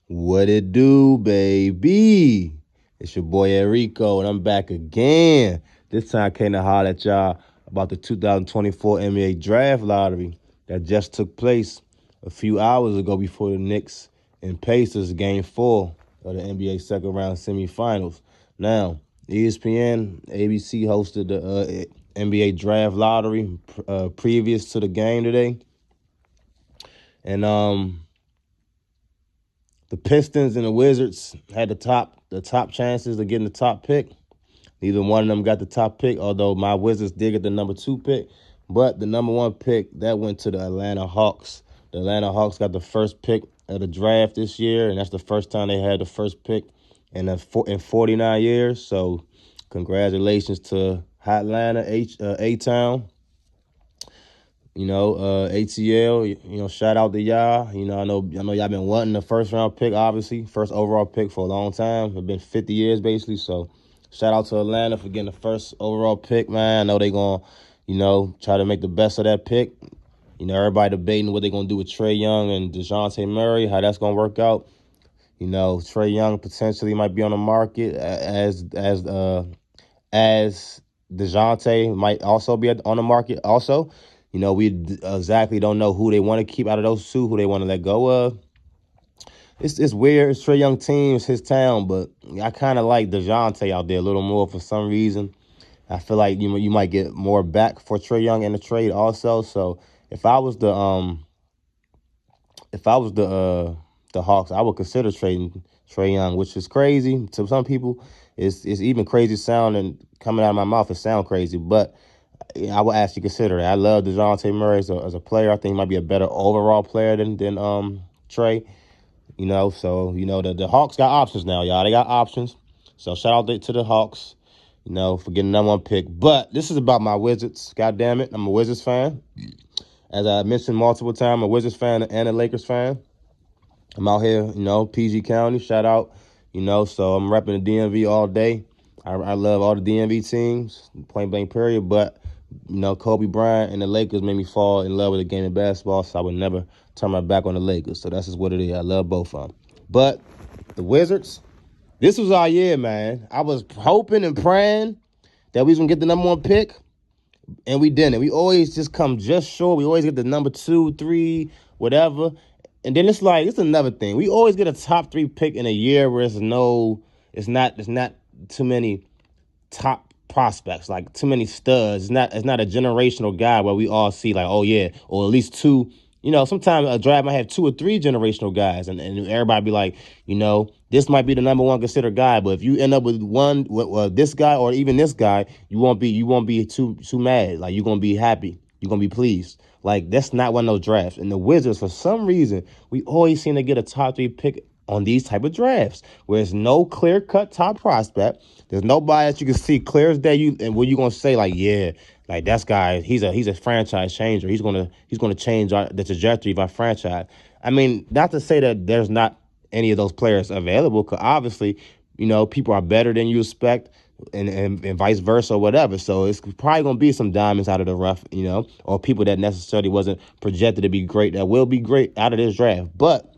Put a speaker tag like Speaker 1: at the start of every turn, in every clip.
Speaker 1: What it do, baby? It's your boy Enrico, and I'm back again. This time I came to holler at y'all about the 2024 NBA Draft Lottery that just took place a few hours ago before the Knicks and Pacers Game 4 of the NBA second round semifinals. Now, ESPN, ABC hosted the NBA Draft Lottery previous to the game today. And the Pistons and the Wizards had the top chances of getting the top pick. Neither one of them got the top pick, although my Wizards did get the number 2 pick. But the number 1 pick, that went to the Atlanta Hawks. The Atlanta Hawks got the first pick of the draft this year, and that's the first time they had the first pick in 49 years. So congratulations to Hotlanta, A-Town. ATL, shout out to y'all. I know y'all been wanting the first round pick, obviously, first overall pick for a long time. It's been 50 years basically. So shout out to Atlanta for getting the first overall pick, man. I know they gonna, try to make the best of that pick. Everybody debating what they're gonna do with Trae Young and DeJounte Murray, how that's gonna work out. Trae Young potentially might be on the market as DeJounte might also be on the market also. We exactly don't know who they want to keep out of those two, who they want to let go of. It's weird. It's Trae Young team, it's his town, but I kind of like DeJounte out there a little more for some reason. I feel like you might get more back for Trae Young in the trade also. So if I was the Hawks, I would consider trading Trae Young, which is crazy to some people. It's even crazy sounding coming out of my mouth. It sound crazy, but I would actually consider it. I love DeJounte Murray as a player. I think he might be a better overall player than Trae. The Hawks got options now, y'all. They got options. So shout out to the Hawks, for getting number 1 pick. But this is about my Wizards. God damn it, I'm a Wizards fan. As I mentioned multiple times, I'm a Wizards fan and a Lakers fan. I'm out here, PG County. Shout out, So I'm repping the DMV all day. I love all the DMV teams, point blank period. But Kobe Bryant and the Lakers made me fall in love with the game of basketball, so I would never turn my back on the Lakers. So that's just what it is. I love both of them. But the Wizards, this was our year, man. I was hoping and praying that we was going to get the number 1 pick, and we didn't. We always just come just short. We always get the number 2, 3, whatever. And then it's another thing. We always get a top 3 pick in a year where it's not too many top prospects, like too many studs. It's not a generational guy where we all see like, oh yeah, or at least 2. Sometimes a draft might have 2 or 3 generational guys, and everybody be like, this might be the number 1 considered guy. But if you end up with this guy or even this guy, you won't be too mad. Like, you're gonna be happy. You're gonna be pleased. Like, that's not one of those drafts. And the Wizards, for some reason, we always seem to get a top 3 pick on these type of drafts where there's no clear-cut top prospect. There's nobody that you can see clear as day. And what you gonna say, like, yeah, like, that guy, he's a franchise changer. He's gonna change the trajectory of our franchise. I mean, not to say that there's not any of those players available, because obviously, people are better than you expect, and vice versa or whatever. So it's probably going to be some diamonds out of the rough, or people that necessarily wasn't projected to be great that will be great out of this draft. But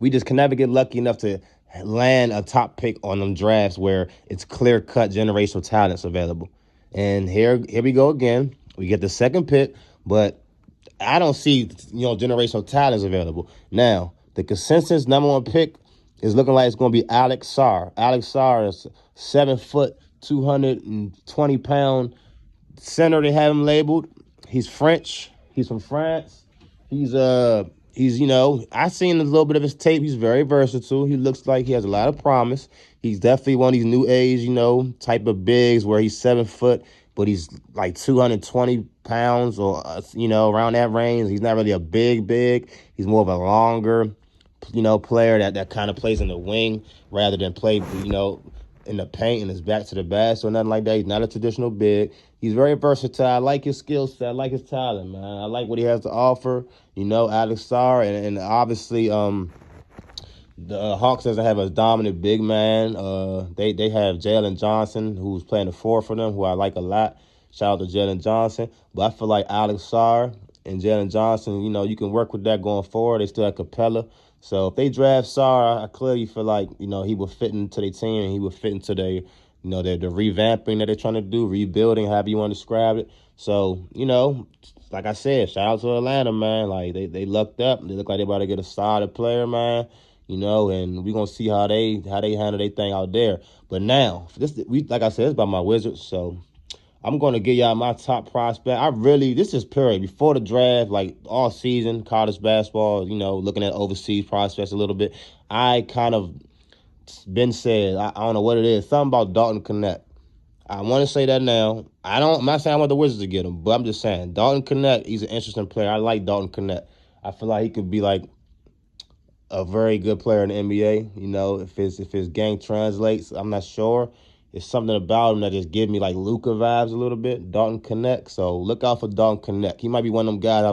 Speaker 1: we just can never get lucky enough to land a top pick on them drafts where it's clear-cut generational talents available. And here we go again. We get the second pick, but I don't see, generational talents available. Now, the consensus number 1 pick is looking like it's going to be Alex Sarr. Alex Sarr is 7 foot, 220-pound center. They have him labeled. He's French. He's from France. He's I seen a little bit of his tape. He's very versatile. He looks like he has a lot of promise. He's definitely one of these new age, type of bigs where he's 7 foot, but he's like 220 pounds or, around that range. He's not really a big. He's more of a longer, player that kind of plays in the wing rather than play, in the paint and his back to the basket or nothing like that. He's not a traditional big. He's very versatile. I like his skill set. I like his talent, man. I like what he has to offer. Alex Sarr, and obviously the Hawks doesn't have a dominant big man. They have Jalen Johnson, who's playing the 4 for them, who I like a lot. Shout out to Jalen Johnson. But I feel like Alex Sarr and Jalen Johnson, you can work with that going forward. They still have Capella. So if they draft Sarr, I clearly feel like, he would fit into their team and he would fit into their, the revamping that they're trying to do, rebuilding, however you want to describe it. So, like I said, shout out to Atlanta, man. Like they lucked up. They look like they about to get a solid player, man. And we're gonna see how they handle their thing out there. But now, like I said, it's about my Wizards, so I'm going to give y'all my top prospect. This is period. Before the draft, like all season, college basketball, looking at overseas prospects a little bit. I kind of been said, I don't know what it is, something about Dalton Connect. I want to say that now. I'm not saying I want the Wizards to get him, but I'm just saying, Dalton Connect, he's an interesting player. I like Dalton Connect. I feel like he could be like a very good player in the NBA. If his game translates, I'm not sure. It's something about him that just gives me like Luka vibes a little bit. Dalton Connect. So look out for Dalton Connect. He might be one of them guys I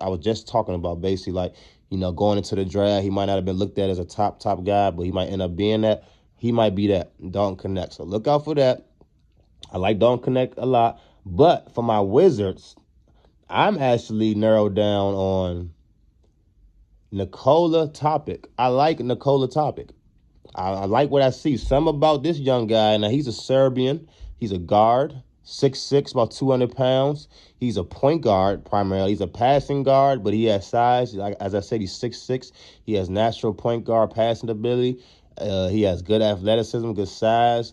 Speaker 1: was just talking about. Basically, like going into the draft, he might not have been looked at as a top guy, but he might end up being that. He might be that Dalton Connect. So look out for that. I like Dalton Connect a lot, but for my Wizards, I'm actually narrowed down on Nikola Topic. I like Nikola Topic. I like what I see. Some about this young guy. Now, he's a Serbian. He's a guard, 6'6", about 200 pounds. He's a point guard primarily. He's a passing guard, but he has size. Like, as I said, he's 6'6". He has natural point guard passing ability. He has good athleticism, good size.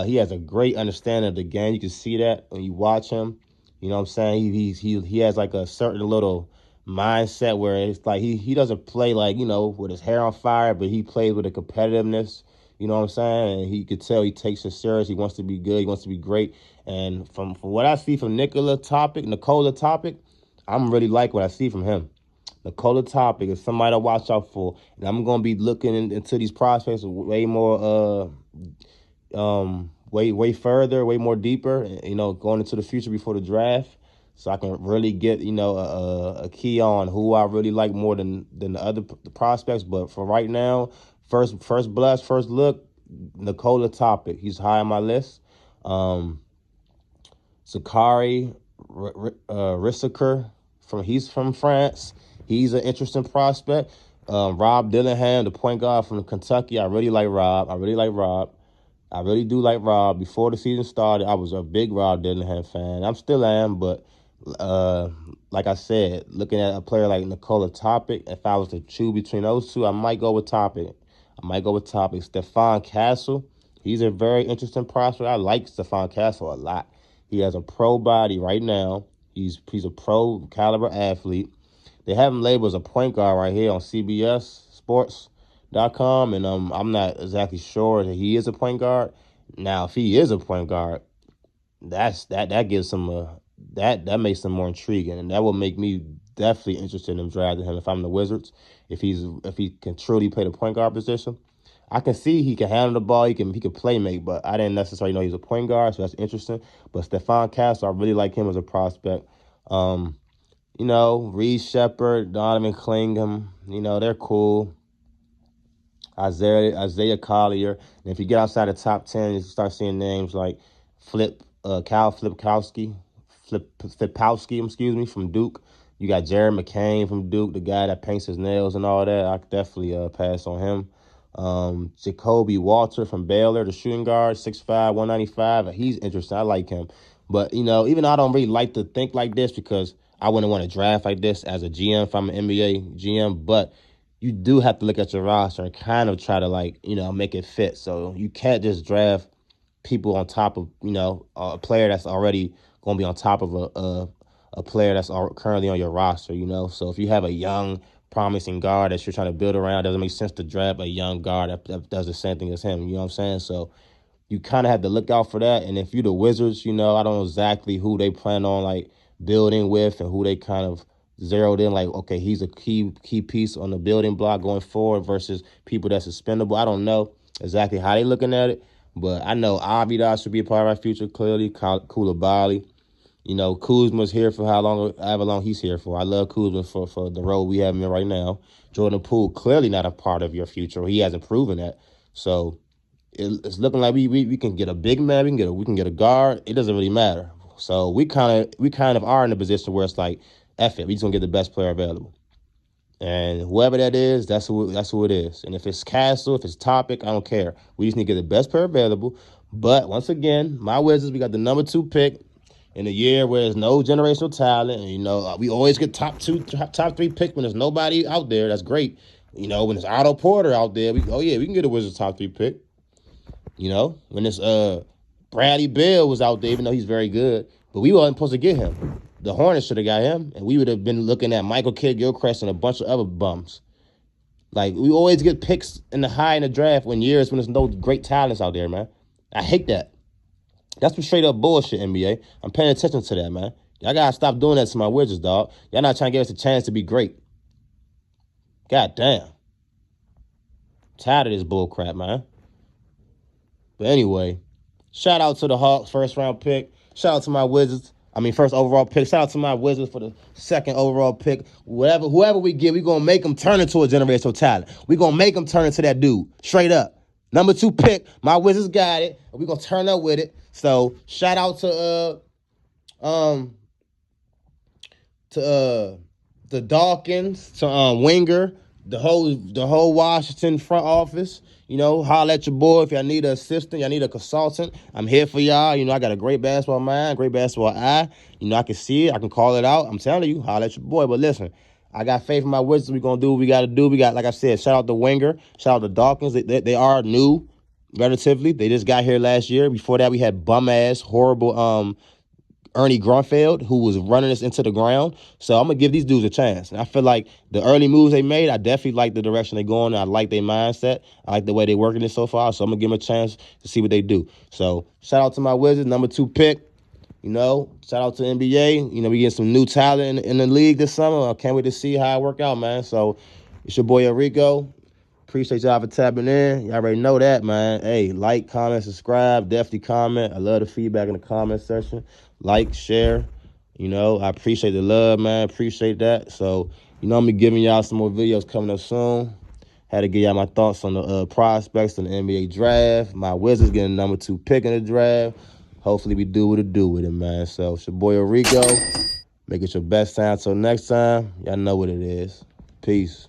Speaker 1: He has a great understanding of the game. You can see that when you watch him. You know what I'm saying? He has like a certain little mindset where it's like he doesn't play like, with his hair on fire, but he plays with a competitiveness. You know what I'm saying? And he could tell he takes it serious. He wants to be good. He wants to be great. And from what I see from Nikola Topic, I'm really like what I see from him. Nikola Topic is somebody to watch out for. And I'm going to be looking into these prospects way more, way further, way more deeper, going into the future before the draft. So I can really get, a key on who I really like more than the other prospects. But for right now, first blush, first look, Nikola Topic. He's high on my list. Sakari Rissaker, he's from France. He's an interesting prospect. Rob Dillingham, the point guard from Kentucky. I really like Rob. I really do like Rob. Before the season started, I was a big Rob Dillingham fan. I'm still am, but like I said, looking at a player like Nikola Topic, if I was to choose between those two, I might go with Topic. Stephon Castle, he's a very interesting prospect. I like Stephon Castle a lot. He has a pro body right now. He's a pro caliber athlete. They have him labeled as a point guard right here on CBS Sports.com, and I'm not exactly sure that he is a point guard. Now, if he is a point guard, that gives him that makes him more intriguing, and that will make me definitely interested in drafting him if I'm the Wizards. If he can truly play the point guard position, I can see he can handle the ball, he can play make, but I didn't necessarily know he's a point guard, so that's interesting. But Stephon Castle, I really like him as a prospect. Reed Shepard, Donovan Clingham, they're cool. Isaiah Collier. And if you get outside the top 10, you start seeing names like Cal Flipkowski, from Duke. You got Jared McCain from Duke, the guy that paints his nails and all that. I could definitely pass on him. Jacoby Walter from Baylor, the shooting guard, 6'5", 195. He's interesting. I like him. But, even though I don't really like to think like this because I wouldn't want to draft like this as a GM if I'm an NBA GM, but you do have to look at your roster and kind of try to make it fit. So you can't just draft people on top of, a player that's already going to be on top of a player that's currently on your roster, So if you have a young, promising guard that you're trying to build around, it doesn't make sense to draft a young guard that does the same thing as him, you know what I'm saying? So you kind of have to look out for that. And if you're the Wizards, I don't know exactly who they plan on, building with and who they kind of zeroed in, okay, he's a key piece on the building block going forward versus people that's expendable. I don't know exactly how they looking at it, but I know Avidas should be a part of our future, clearly. Koulibaly. Kuzma's here for however long he's here for. I love Kuzma for the role we have him in right now. Jordan Poole, clearly not a part of your future. He hasn't proven that. So it's looking like we can get a big man, we can get a guard. It doesn't really matter. So we kind of are in a position where it's like F it. We just gonna get the best player available. And whoever that is, that's who it is. And if it's Castle, if it's Topic, I don't care. We just need to get the best player available. But once again, my Wizards, we got the number 2 pick in a year where there's no generational talent. And, we always get top 3 pick when there's nobody out there. That's great. When there's Otto Porter out there, we can get a Wizards top 3 pick. When it's Bradley Beal was out there, even though he's very good, but we wasn't supposed to get him. The Hornets should have got him, and we would have been looking at Michael Kidd-Gilchrist and a bunch of other bums. Like, we always get picks in the draft when there's no great talents out there, man. I hate that. That's some straight up bullshit, NBA. I'm paying attention to that, man. Y'all gotta stop doing that to my Wizards, dog. Y'all not trying to give us a chance to be great. God damn. Tired of this bull crap, man. But anyway, shout out to the Hawks, first round pick. Shout out to my Wizards. First overall pick. Shout out to my Wizards for the second overall pick. Whoever we get, we're going to make them turn into a generational talent. We're going to make them turn into that dude. Straight up. Number 2 pick. My Wizards got it. We're going to turn up with it. So, shout out to the Dawkins, to Winger, the whole Washington front office. Holler at your boy if y'all need an assistant, y'all need a consultant. I'm here for y'all. I got a great basketball mind, great basketball eye. I can see it. I can call it out. I'm telling you, holler at your boy. But listen, I got faith in my Wizards. We're going to do what we got to do. We got, like I said, shout out to Winger. Shout out to Dawkins. They are new, relatively. They just got here last year. Before that, we had bum-ass, horrible Ernie Grunfeld, who was running us into the ground. So I'm going to give these dudes a chance. And I feel like the early moves they made, I definitely like the direction they're going. I like their mindset. I like the way they're working it so far. So I'm going to give them a chance to see what they do. So shout out to my Wizards, number 2 pick. Shout out to NBA. We getting some new talent in the league this summer. I can't wait to see how it work out, man. So it's your boy Enrico. Appreciate y'all for tapping in. Y'all already know that, man. Hey, like, comment, subscribe. Definitely comment. I love the feedback in the comment section. Like, share. I appreciate the love, man. Appreciate that. So, I'm going to be giving y'all some more videos coming up soon. Had to give y'all my thoughts on the prospects in the NBA draft. My Wizards getting number 2 pick in the draft. Hopefully we do what it do with it, man. So, it's your boy Enrico. Make it your best time. Until next time, y'all know what it is. Peace.